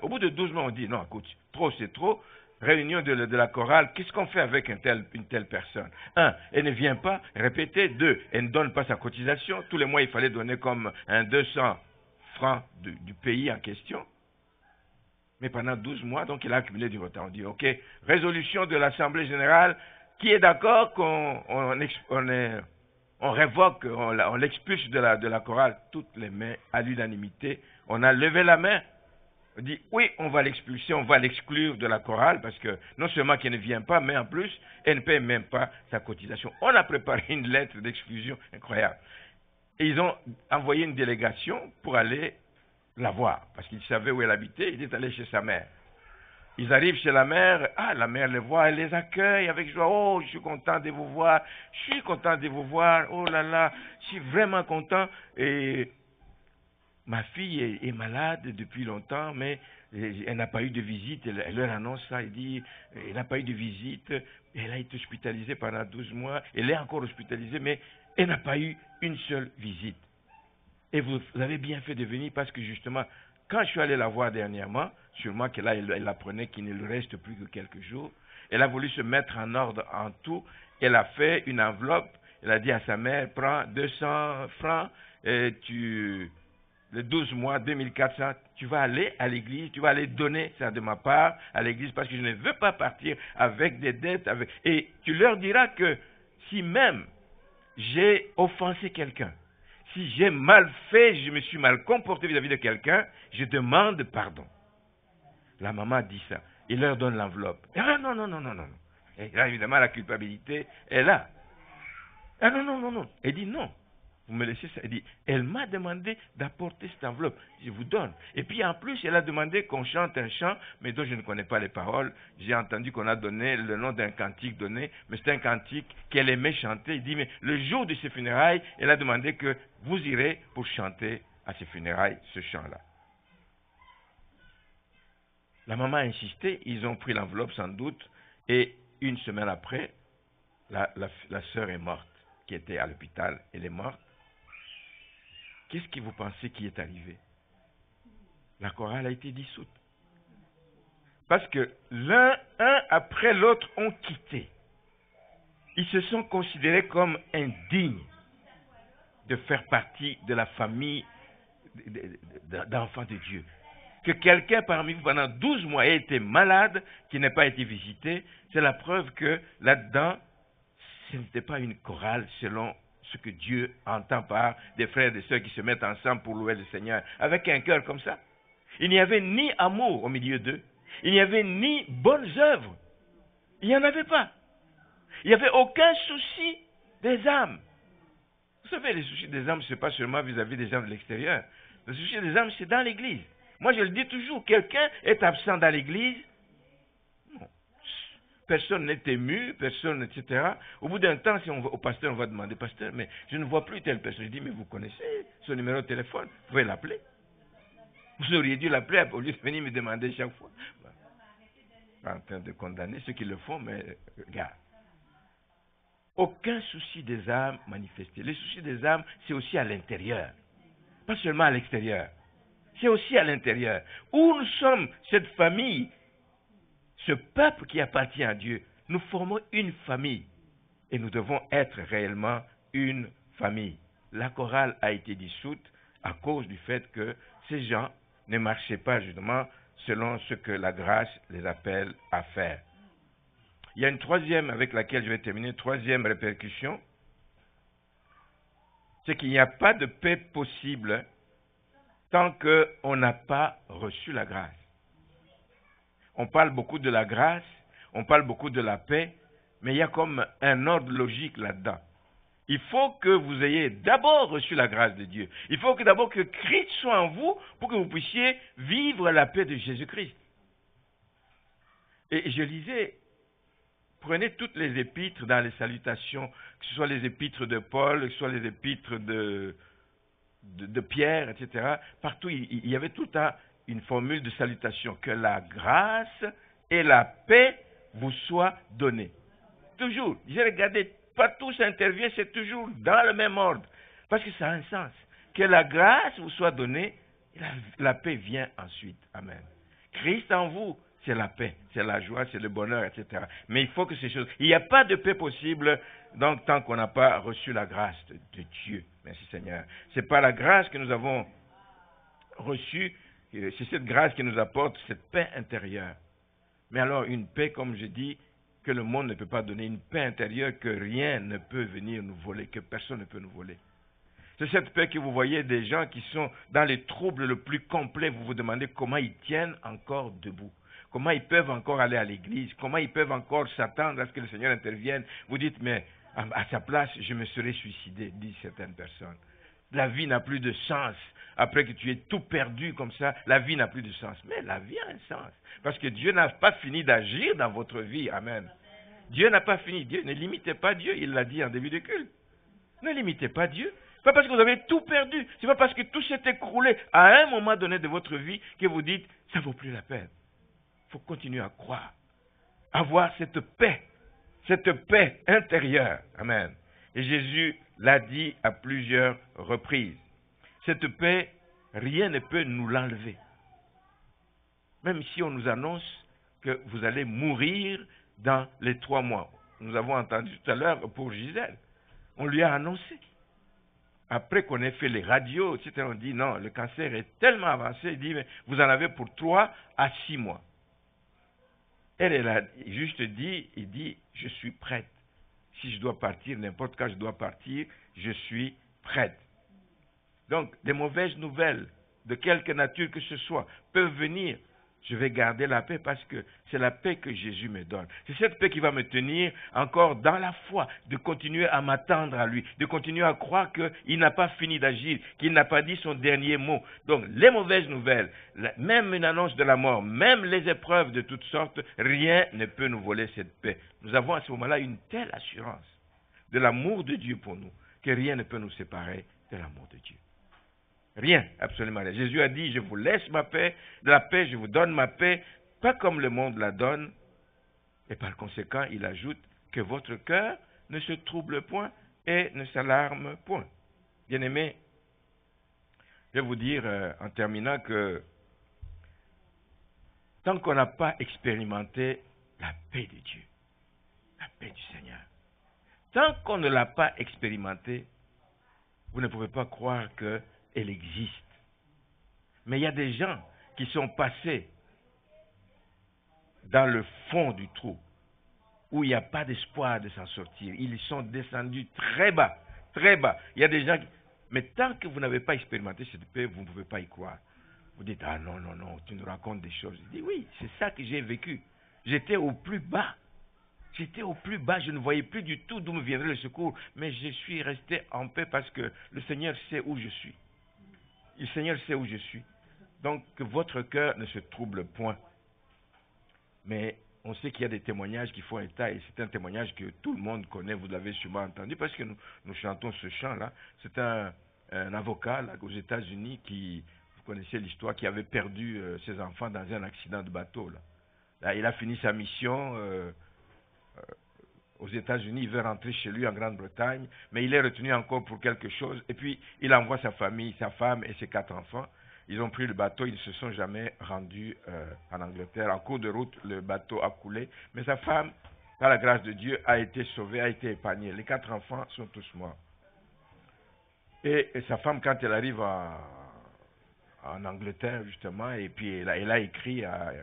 Au bout de 12 mois, on dit, non, écoute, trop c'est trop. réunion de la chorale, qu'est-ce qu'on fait avec une telle personne? Un, elle ne vient pas, répétez. Deux, elle ne donne pas sa cotisation. Tous les mois, il fallait donner comme 200 francs du pays en question. Mais pendant 12 mois, donc il a accumulé du retard. On dit, ok, résolution de l'Assemblée générale, qui est d'accord qu'on révoque, on l'expulse de la chorale? Toutes les mains à l'unanimité. On a levé la main. On dit, oui, on va l'expulser, on va l'exclure de la chorale, parce que non seulement qu'elle ne vient pas, mais en plus, elle ne paie même pas sa cotisation. On a préparé une lettre d'exclusion incroyable. Et ils ont envoyé une délégation pour aller la voir, parce qu'ils savaient où elle habitait. Il est allé chez sa mère. Ils arrivent chez la mère, la mère les voit, elle les accueille avec joie. Oh, je suis content de vous voir, je suis content de vous voir, oh là là, je suis vraiment content. Et ma fille est malade depuis longtemps, mais elle n'a pas eu de visite. Elle leur annonce ça, elle dit, elle n'a pas eu de visite, elle a été hospitalisée pendant 12 mois, elle est encore hospitalisée, mais elle n'a pas eu une seule visite. Et vous avez bien fait de venir parce que justement, quand je suis allé la voir dernièrement, sûrement que là, elle apprenait qu'il ne lui reste plus que quelques jours, elle a voulu se mettre en ordre en tout, elle a fait une enveloppe, elle a dit à sa mère, prends 200 francs, et les 12 mois, 2400, tu vas aller à l'église, tu vas aller donner ça de ma part à l'église parce que je ne veux pas partir avec des dettes. Et tu leur diras que si même j'ai offensé quelqu'un, si j'ai mal fait, je me suis mal comporté vis-à-vis de quelqu'un, je demande pardon. La maman dit ça. Il leur donne l'enveloppe. Ah non, non, non, non, non. Et là, évidemment, la culpabilité est là. Ah non, non, non, non. Elle dit non. Vous me laissez ça. Elle dit, elle m'a demandé d'apporter cette enveloppe. Je vous donne. Et puis en plus, elle a demandé qu'on chante un chant, mais dont je ne connais pas les paroles. J'ai entendu qu'on a donné le nom d'un cantique donné, mais c'est un cantique qu'elle aimait chanter. Il dit, mais le jour de ses funérailles, elle a demandé que vous irez pour chanter à ses funérailles ce chant-là. La maman a insisté, ils ont pris l'enveloppe sans doute, et une semaine après, la sœur est morte, qui était à l'hôpital, elle est morte. Qu'est-ce que vous pensez qui est arrivé? La chorale a été dissoute. Parce que un après l'autre ont quitté. Ils se sont considérés comme indignes de faire partie de la famille d'enfants de Dieu. Que quelqu'un parmi vous pendant 12 mois ait été malade, qui n'ait pas été visité, c'est la preuve que là-dedans, ce n'était pas une chorale selon ce que Dieu entend par des frères et des sœurs qui se mettent ensemble pour louer le Seigneur, avec un cœur comme ça. Il n'y avait ni amour au milieu d'eux, il n'y avait ni bonnes œuvres, il n'y en avait pas. Il n'y avait aucun souci des âmes. Vous savez, les soucis des âmes, ce n'est pas seulement vis-à-vis des gens de l'extérieur. Le souci des âmes, c'est dans l'église. Moi, je le dis toujours, quelqu'un est absent dans l'église, personne n'est ému, personne, etc. Au bout d'un temps, si on va au pasteur, on va demander, pasteur, mais je ne vois plus telle personne. Je dis, mais vous connaissez son numéro de téléphone, vous pouvez l'appeler. Vous auriez dû l'appeler au lieu de venir me demander chaque fois. Pas en train de condamner ceux qui le font, mais regarde. Aucun souci des âmes manifesté. Les soucis des âmes, c'est aussi à l'intérieur. Pas seulement à l'extérieur. C'est aussi à l'intérieur. Où nous sommes, cette famille, ce peuple qui appartient à Dieu, nous formons une famille. Et nous devons être réellement une famille. La chorale a été dissoute à cause du fait que ces gens ne marchaient pas justement selon ce que la grâce les appelle à faire. Il y a une troisième avec laquelle je vais terminer, troisième répercussion, c'est qu'il n'y a pas de paix possible tant qu'on n'a pas reçu la grâce. On parle beaucoup de la grâce, on parle beaucoup de la paix, mais il y a comme un ordre logique là-dedans. Il faut que vous ayez d'abord reçu la grâce de Dieu. Il faut que d'abord que Christ soit en vous pour que vous puissiez vivre la paix de Jésus-Christ. Et je lisais, prenez toutes les épîtres dans les salutations, que ce soit les épîtres de Paul, que ce soit les épîtres de Pierre, etc. Partout, il y avait tout le temps une formule de salutation. Que la grâce et la paix vous soient données. Toujours. J'ai regardé, partout ça intervient, c'est toujours dans le même ordre. Parce que ça a un sens. Que la grâce vous soit donnée, et la paix vient ensuite. Amen. Christ en vous, c'est la paix, c'est la joie, c'est le bonheur, etc. Mais il faut que ces choses... Il n'y a pas de paix possible donc, tant qu'on n'a pas reçu la grâce de Dieu. Merci Seigneur. C'est par la grâce que nous avons reçue, c'est cette grâce qui nous apporte cette paix intérieure. Mais alors, une paix, comme je dis, que le monde ne peut pas donner, une paix intérieure que rien ne peut venir nous voler, que personne ne peut nous voler. C'est cette paix que vous voyez des gens qui sont dans les troubles le plus complets. Vous vous demandez comment ils tiennent encore debout. Comment ils peuvent encore aller à l'église. Comment ils peuvent encore s'attendre à ce que le Seigneur intervienne. Vous dites, mais à sa place, je me serais suicidé, disent certaines personnes. La vie n'a plus de sens. Après que tu aies tout perdu comme ça, la vie n'a plus de sens. Mais la vie a un sens. Parce que Dieu n'a pas fini d'agir dans votre vie. Amen. Dieu n'a pas fini. Dieu, ne limitez pas Dieu. Il l'a dit en début de culte. Ne limitez pas Dieu. Ce n'est pas parce que vous avez tout perdu, ce n'est pas parce que tout s'est écroulé à un moment donné de votre vie que vous dites, ça ne vaut plus la peine. Il faut continuer à croire, avoir cette paix intérieure. Amen. Et Jésus l'a dit à plusieurs reprises. Cette paix, rien ne peut nous l'enlever. Même si on nous annonce que vous allez mourir dans les 3 mois. Nous avons entendu tout à l'heure pour Gisèle. On lui a annoncé. Après qu'on ait fait les radios, etc., on dit non, le cancer est tellement avancé, il dit, mais vous en avez pour 3 à 6 mois. Elle a juste dit, il dit, je suis prête. Si je dois partir, n'importe quand je dois partir, je suis prête. Donc, des mauvaises nouvelles, de quelque nature que ce soit, peuvent venir. Je vais garder la paix parce que c'est la paix que Jésus me donne. C'est cette paix qui va me tenir encore dans la foi, de continuer à m'attendre à lui, de continuer à croire qu'il n'a pas fini d'agir, qu'il n'a pas dit son dernier mot. Donc, les mauvaises nouvelles, même une annonce de la mort, même les épreuves de toutes sortes, rien ne peut nous voler cette paix. Nous avons à ce moment-là une telle assurance de l'amour de Dieu pour nous, que rien ne peut nous séparer de l'amour de Dieu. Rien, absolument rien. Jésus a dit, je vous laisse ma paix, de la paix, je vous donne ma paix, pas comme le monde la donne. Et par conséquent, il ajoute que votre cœur ne se trouble point et ne s'alarme point. Bien-aimés, je vais vous dire en terminant que tant qu'on n'a pas expérimenté la paix de Dieu, la paix du Seigneur, tant qu'on ne l'a pas expérimenté, vous ne pouvez pas croire qu'elle existe. Mais il y a des gens qui sont passés dans le fond du trou, où il n'y a pas d'espoir de s'en sortir. Ils sont descendus très bas, très bas. Il y a des gens qui... Mais tant que vous n'avez pas expérimenté cette paix, vous ne pouvez pas y croire. Vous dites, ah non, non, non, tu nous racontes des choses. Je dis, oui, c'est ça que j'ai vécu. J'étais au plus bas. J'étais au plus bas, je ne voyais plus du tout d'où me viendrait le secours. Mais je suis resté en paix parce que le Seigneur sait où je suis. Le Seigneur sait où je suis. Donc, que votre cœur ne se trouble point. Mais on sait qu'il y a des témoignages qui font état, et c'est un témoignage que tout le monde connaît, vous l'avez sûrement entendu, parce que nous chantons ce chant-là. C'est un avocat là, aux États-Unis qui, vous connaissez l'histoire, qui avait perdu ses enfants dans un accident de bateau. Là, il a fini sa mission aux États-Unis, il veut rentrer chez lui en Grande-Bretagne, mais il est retenu encore pour quelque chose, et puis il envoie sa famille, sa femme et ses 4 enfants. Ils ont pris le bateau, ils ne se sont jamais rendus en Angleterre. En cours de route, le bateau a coulé. Mais sa femme, par la grâce de Dieu, a été sauvée, a été épargnée. Les 4 enfants sont tous morts. Et sa femme, quand elle arrive en Angleterre, justement, et puis elle a écrit à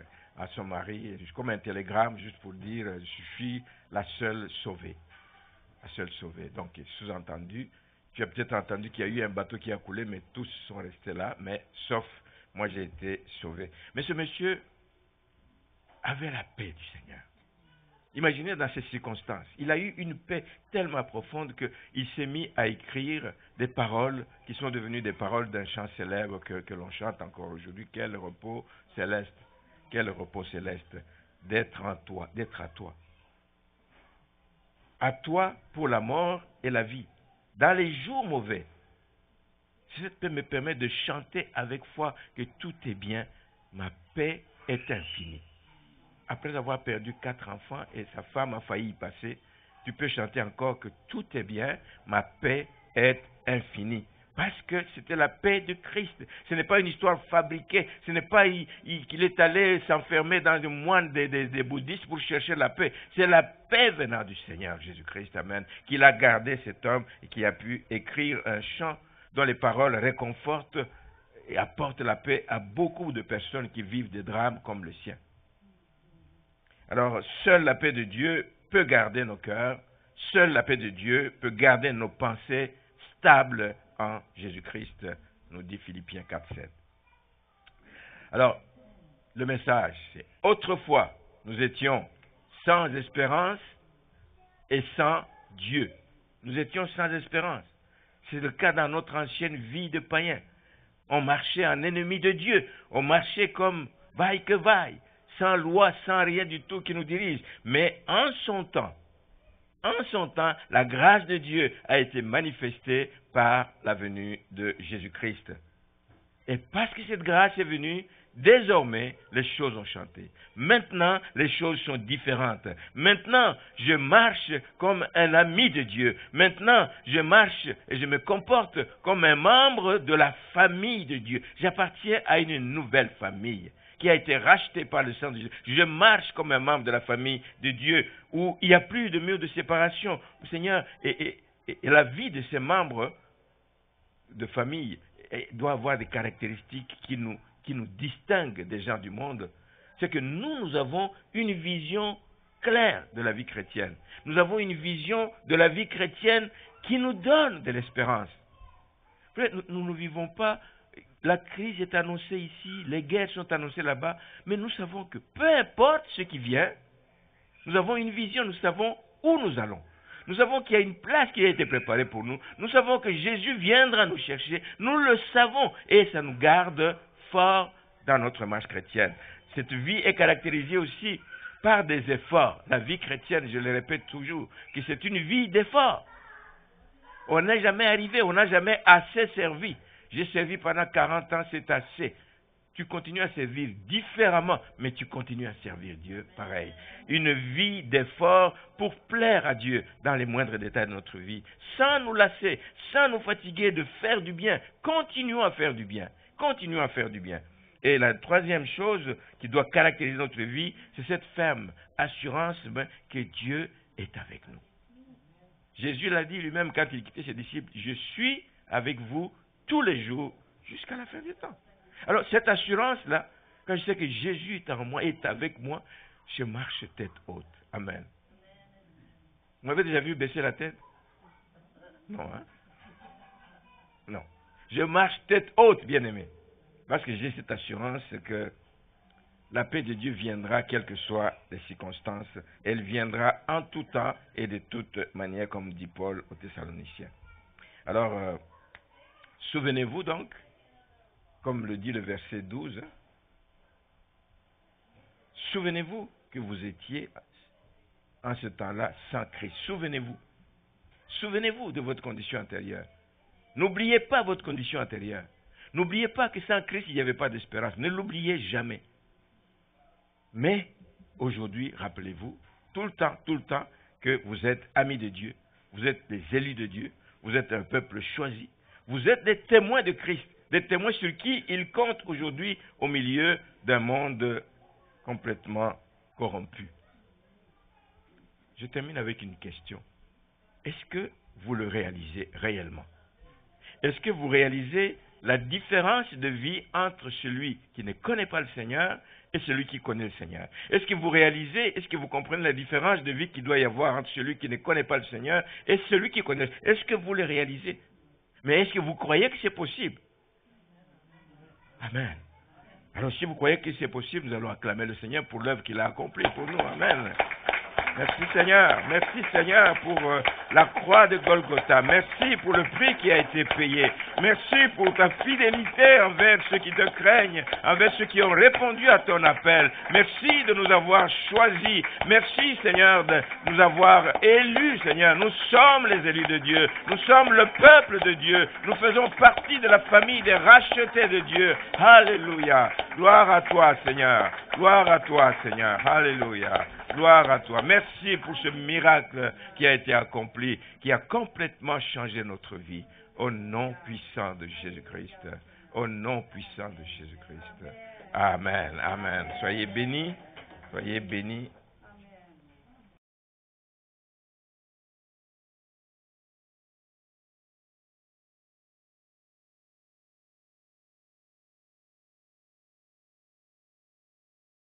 son mari, comme un télégramme, juste pour dire, je suis la seule sauvée. La seule sauvée. Donc, sous-entendu, tu as peut-être entendu qu'il y a eu un bateau qui a coulé, mais tous sont restés là, mais sauf moi, j'ai été sauvé. Mais ce monsieur avait la paix du Seigneur. Imaginez dans ces circonstances, il a eu une paix tellement profonde qu'il s'est mis à écrire des paroles qui sont devenues des paroles d'un chant célèbre que l'on chante encore aujourd'hui. Quel repos céleste, quel repos céleste d'être en toi, d'être à toi. À toi pour la mort et la vie. Dans les jours mauvais, cette paix me permet de chanter avec foi que tout est bien. Ma paix est infinie. Après avoir perdu 4 enfants et sa femme a failli y passer, tu peux chanter encore que tout est bien. Ma paix est infinie. Parce que c'était la paix de Christ. Ce n'est pas une histoire fabriquée. Ce n'est pas qu'il est allé s'enfermer dans le moine des bouddhistes pour chercher la paix. C'est la paix venant du Seigneur Jésus-Christ, amen, qu'il a gardé cet homme et qui a pu écrire un chant dont les paroles réconfortent et apportent la paix à beaucoup de personnes qui vivent des drames comme le sien. Alors, seule la paix de Dieu peut garder nos cœurs. Seule la paix de Dieu peut garder nos pensées stables en Jésus-Christ, nous dit Philippiens 4:7. Alors, le message, c'est autrefois, nous étions sans espérance et sans Dieu. Nous étions sans espérance. C'est le cas dans notre ancienne vie de païen. On marchait en ennemi de Dieu. On marchait comme vaille que vaille, sans loi, sans rien du tout qui nous dirige. Mais en son temps, la grâce de Dieu a été manifestée par la venue de Jésus-Christ. Et parce que cette grâce est venue, désormais, les choses ont changé. Maintenant, les choses sont différentes. Maintenant, je marche comme un ami de Dieu. Maintenant, je marche et je me comporte comme un membre de la famille de Dieu. J'appartiens à une nouvelle famille qui a été rachetée par le sang de Jésus. Je marche comme un membre de la famille de Dieu où il n'y a plus de mur de séparation. Seigneur, et la vie de ces membres de famille doit avoir des caractéristiques qui nous distinguent des gens du monde. C'est que nous avons une vision claire de la vie chrétienne. Nous avons une vision de la vie chrétienne qui nous donne de l'espérance. Nous ne vivons pas, la crise est annoncée ici, les guerres sont annoncées là-bas, mais nous savons que peu importe ce qui vient, nous avons une vision, nous savons où nous allons. Nous savons qu'il y a une place qui a été préparée pour nous. Nous savons que Jésus viendra nous chercher. Nous le savons et ça nous garde fort dans notre marche chrétienne. Cette vie est caractérisée aussi par des efforts. La vie chrétienne, je le répète toujours, que c'est une vie d'efforts. On n'est jamais arrivé, on n'a jamais assez servi. J'ai servi pendant 40 ans, c'est assez. Tu continues à servir différemment, mais tu continues à servir Dieu pareil. Une vie d'effort pour plaire à Dieu dans les moindres détails de notre vie, sans nous lasser, sans nous fatiguer de faire du bien. Continuons à faire du bien. Continuons à faire du bien. Et la troisième chose qui doit caractériser notre vie, c'est cette ferme assurance que Dieu est avec nous. Jésus l'a dit lui-même quand il quittait ses disciples, « Je suis avec vous tous les jours jusqu'à la fin du temps. » Alors, cette assurance-là, quand je sais que Jésus est en moi, est avec moi, je marche tête haute. Amen. Vous m'avez déjà vu baisser la tête? Non, hein? Non. Je marche tête haute, bien-aimé. Parce que j'ai cette assurance que la paix de Dieu viendra, quelles que soient les circonstances. Elle viendra en tout temps et de toute manière, comme dit Paul aux Thessaloniciens. Alors, souvenez-vous donc, comme le dit le verset 12, souvenez-vous que vous étiez en ce temps-là sans Christ. Souvenez-vous. Souvenez-vous de votre condition antérieure. N'oubliez pas votre condition antérieure. N'oubliez pas que sans Christ, il n'y avait pas d'espérance. Ne l'oubliez jamais. Mais aujourd'hui, rappelez-vous, tout le temps, que vous êtes amis de Dieu. Vous êtes des élus de Dieu. Vous êtes un peuple choisi. Vous êtes des témoins de Christ. Des témoins sur qui il compte aujourd'hui au milieu d'un monde complètement corrompu. Je termine avec une question. Est-ce que vous le réalisez réellement? Est-ce que vous réalisez la différence de vie entre celui qui ne connaît pas le Seigneur et celui qui connaît le Seigneur? Est-ce que vous réalisez, est-ce que vous comprenez la différence de vie qu'il doit y avoir entre celui qui ne connaît pas le Seigneur et celui qui connaît? Est-ce que vous le réalisez? Mais est-ce que vous croyez que c'est possible? Amen. Alors si vous croyez que c'est possible, nous allons acclamer le Seigneur pour l'œuvre qu'il a accomplie pour nous. Amen. Merci Seigneur. Merci Seigneur pour la croix de Golgotha. Merci pour le prix qui a été payé. Merci pour ta fidélité envers ceux qui te craignent, envers ceux qui ont répondu à ton appel. Merci de nous avoir choisis. Merci Seigneur de nous avoir élus, Seigneur. Nous sommes les élus de Dieu. Nous sommes le peuple de Dieu. Nous faisons partie de la famille des rachetés de Dieu. Alléluia. Gloire à toi Seigneur. Gloire à toi Seigneur. Alléluia. Gloire à toi. Merci pour ce miracle qui a été accompli, qui a complètement changé notre vie. Au nom puissant de Jésus-Christ. Au nom puissant de Jésus-Christ. Amen. Amen. Soyez bénis. Soyez bénis.